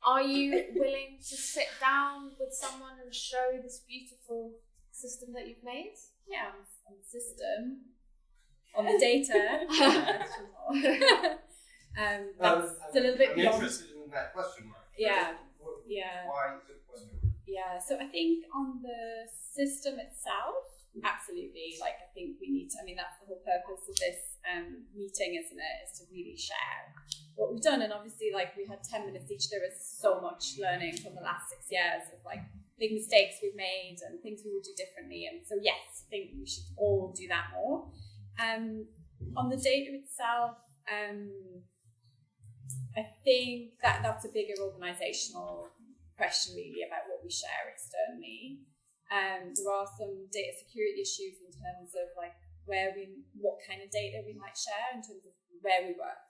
Are you willing to sit down with someone and show this beautiful system that you've made? Yeah, on the system, on the data. That's a little bit I'm interested in that question mark. Yeah. Why is it a question mark? Yeah, so I think on the system itself, absolutely. Like, I think we need to, that's the whole purpose of this meeting, isn't it? Is to really share what we've done. And obviously, like, we had 10 minutes each. There is so much learning from the last 6 years of, like, big mistakes we've made and things we would do differently. And so, yes, I think we should all do that more. On the data itself, I think that's a bigger organisational question, really, about what we share externally. There are some data security issues in terms of, like, what kind of data we might share in terms of where we work.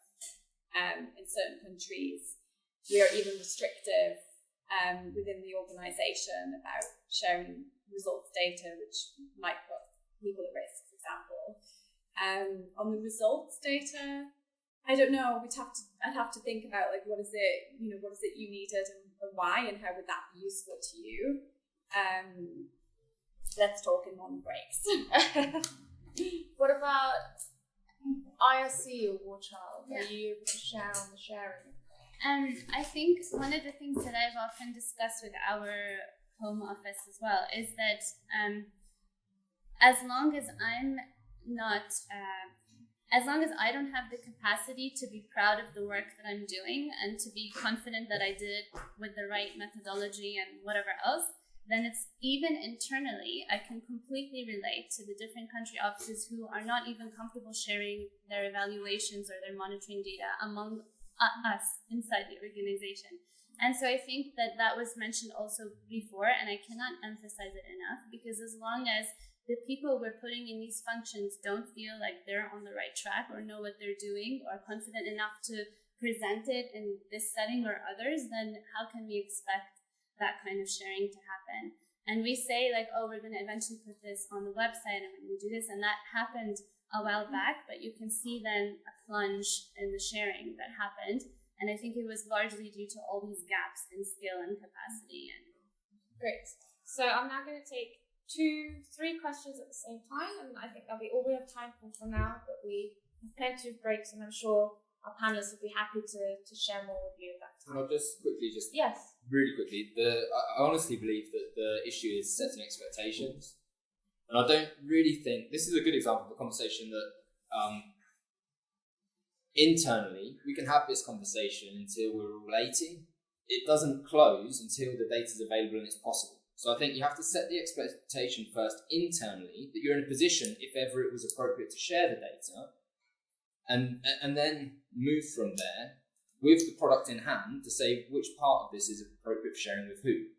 In certain countries, we are even restrictive within the organisation about sharing results data, which might put people at risk, for example. On the results data, I don't know. I'd have to think about, like, what is it you needed and why, and how would that be useful to you? Let's talk in non-breaks. What about IRC or War Child? Yeah. Are you able to share on the sharing? I think one of the things that I've often discussed with our home office as well is that as long as I don't have the capacity to be proud of the work that I'm doing and to be confident that I did it with the right methodology and whatever else, then it's even internally, I can completely relate to the different country offices who are not even comfortable sharing their evaluations or their monitoring data among us inside the organization. And so I think that was mentioned also before, and I cannot emphasize it enough, because as long as the people we're putting in these functions don't feel like they're on the right track or know what they're doing or confident enough to present it in this setting or others, then how can we expect that kind of sharing to happen? And we say, like, oh, we're going to eventually put this on the website and we're going to do this, and that happened a while back, but you can see then a plunge in the sharing that happened, and I think it was largely due to all these gaps in skill and capacity. And Great. So I'm now going to take 2-3 questions at the same time, and I think that'll be all we have time for now, but we have plenty of breaks, and I'm sure our panelists would be happy to share more with you at that time. Can I just quickly, Yes. really quickly, I honestly believe that the issue is setting expectations. And I don't really think, this is a good example of a conversation that internally, we can have this conversation until we're all 80. It doesn't close until the data is available and it's possible. So I think you have to set the expectation first internally that you're in a position, if ever it was appropriate to share the data, and then move from there with the product in hand to say which part of this is appropriate for sharing with who.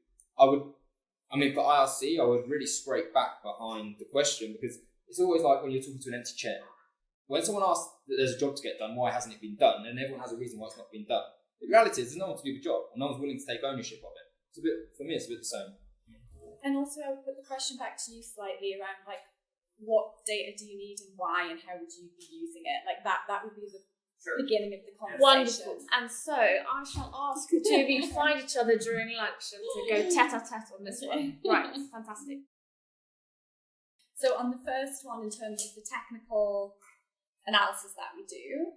For IRC, I would really scrape back behind the question, because it's always like when you're talking to an empty chair. When someone asks that there's a job to get done, why hasn't it been done? And everyone has a reason why it's not been done. The reality is there's no one to do the job, and no one's willing to take ownership of it. For me, it's a bit the same. And also, I would put the question back to you slightly around, like, what data do you need and why, and how would you be using it? Like, that would be the beginning of the conversation. Wonderful. And so I shall ask the two of you to find each other during lunch and to go tete-a-tete on this one. Right, fantastic. So on the first one, in terms of the technical analysis that we do,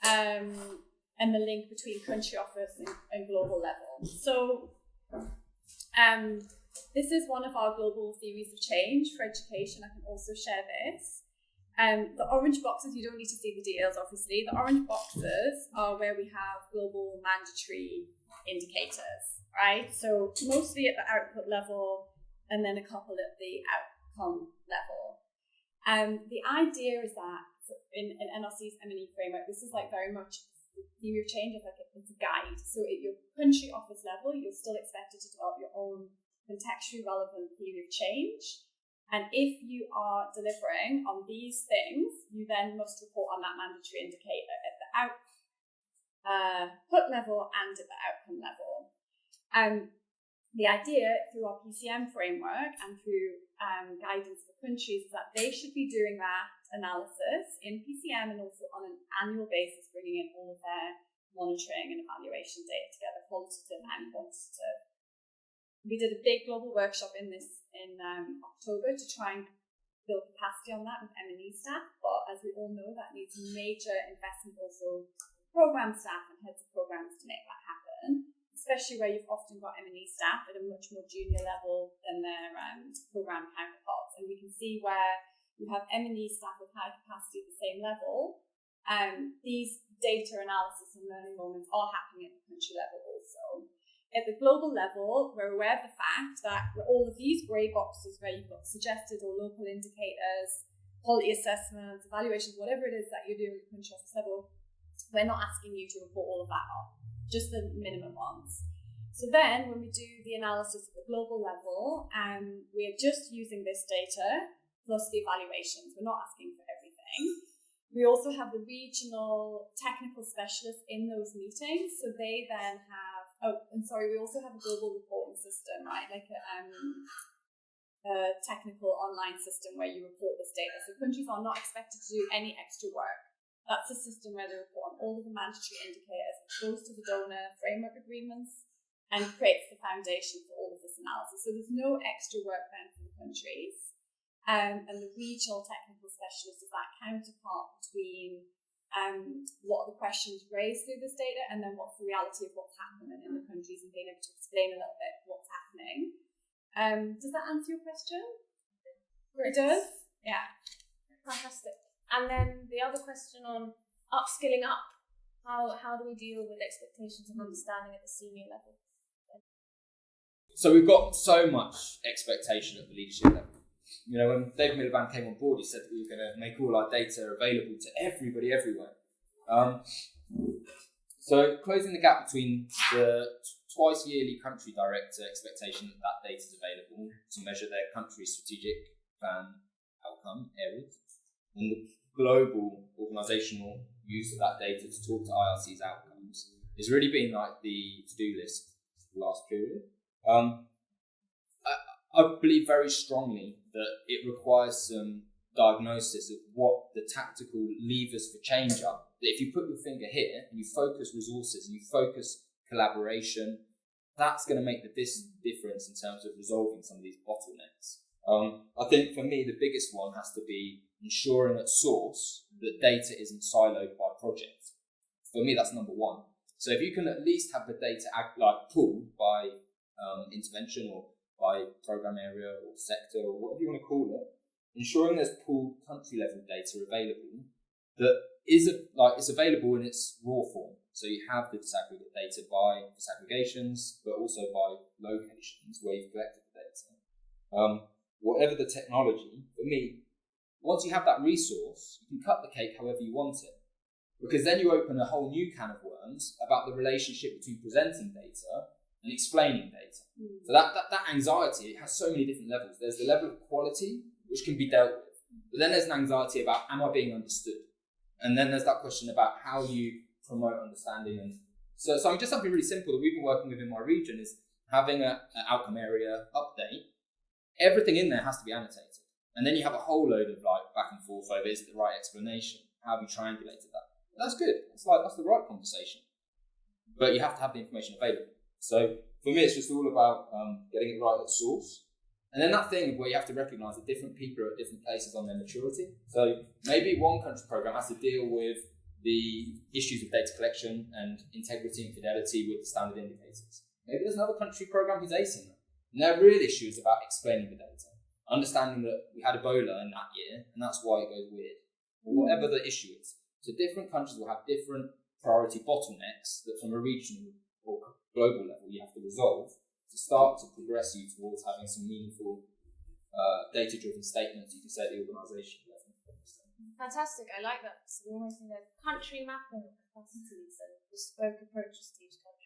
and the link between country office and global level. So this is one of our global theories of change for education. I can also share this. The orange boxes, you don't need to see the details, obviously. The orange boxes are where we have global mandatory indicators, right? So mostly at the output level, and then a couple at the outcome level. The idea is that in NRC's M&E framework, this is like very much the theory of change. It's a guide. So at your country office level, you're still expected to develop your own contextually relevant theory of change. And if you are delivering on these things, you then must report on that mandatory indicator at the output level and at the outcome level. The idea through our PCM framework and through guidance for countries is that they should be doing that analysis in PCM and also on an annual basis, bringing in all of their monitoring and evaluation data together, qualitative and quantitative. We did a big global workshop in October to try and build capacity on that with M&E staff, but as we all know, that needs major investment also program staff and heads of programs to make that happen, especially where you've often got M&E staff at a much more junior level than their program counterparts. And we can see where you have M&E staff with high capacity at the same level, these data analysis and learning moments are happening at the country level also. At the global level, we're aware of the fact that all of these grey boxes where you've got suggested or local indicators, quality assessments, evaluations, whatever it is that you're doing at the country office level, we're not asking you to report all of that on, just the minimum ones. So then when we do the analysis at the global level, we're just using this data plus the evaluations. We're not asking for everything. We also have the regional technical specialists in those meetings. So they then have, we also have a global reporting system, right? Like a technical online system where you report this data. So countries are not expected to do any extra work. That's a system where they report on all of the mandatory indicators, goes to the donor framework agreements, and creates the foundation for all of this analysis. So there's no extra work then for the countries. And the regional technical specialist is that counterpart between what are the questions raised through this data and then what's the reality of what's happening in the countries and being able to explain a little bit what's happening. Does that answer your question? Great. It does? Yeah. Fantastic. And then the other question on upskilling up. How do we deal with expectations and understanding at the senior level? So we've got so much expectation at the leadership level. You know, when David Miliband came on board, he said that we were going to make all our data available to everybody everywhere. So closing the gap between the twice yearly country director expectation that data is available to measure their country's strategic plan outcome areas and the global organisational use of that data to talk to IRC's outcomes has really been like the to-do list for the last period. I believe very strongly that it requires some diagnosis of what the tactical levers for change are. That if you put your finger here and you focus resources and you focus collaboration, that's going to make the difference in terms of resolving some of these bottlenecks. I think for me, the biggest one has to be ensuring at source that data isn't siloed by project. For me, that's number one. So if you can at least have the data pooled by intervention or by program area or sector or whatever you want to call it, ensuring there's pooled country level data available that is it's available in its raw form. So you have the disaggregate data by disaggregations, but also by locations where you've collected the data. Whatever the technology, for me, once you have that resource, you can cut the cake however you want it. Because then you open a whole new can of worms about the relationship between presenting data and explaining data. So that anxiety, it has so many different levels. There's the level of quality, which can be dealt with. But then there's an anxiety about, am I being understood? And then there's that question about how you promote understanding. And so I mean, just something really simple that we've been working with in my region is having an outcome area update. Everything in there has to be annotated. And then you have a whole load of back and forth over, is it the right explanation? How have you triangulated that? That's good. That's the right conversation. But you have to have the information available. So for me, it's just all about getting it right at source. And then that thing where you have to recognise that different people are at different places on their maturity. So maybe one country programme has to deal with the issues of data collection and integrity and fidelity with the standard indicators. Maybe there's another country programme who's acing that. And their real issue is about explaining the data, understanding that we had Ebola in that year and that's why it goes weird, or whatever the issue is. So different countries will have different priority bottlenecks that from a regional or global level you have to resolve to start to progress you towards having some meaningful data-driven statements you can say at the organisation level. Fantastic, I like that. So we almost need a country mapping of capacities and bespoke approaches to each country.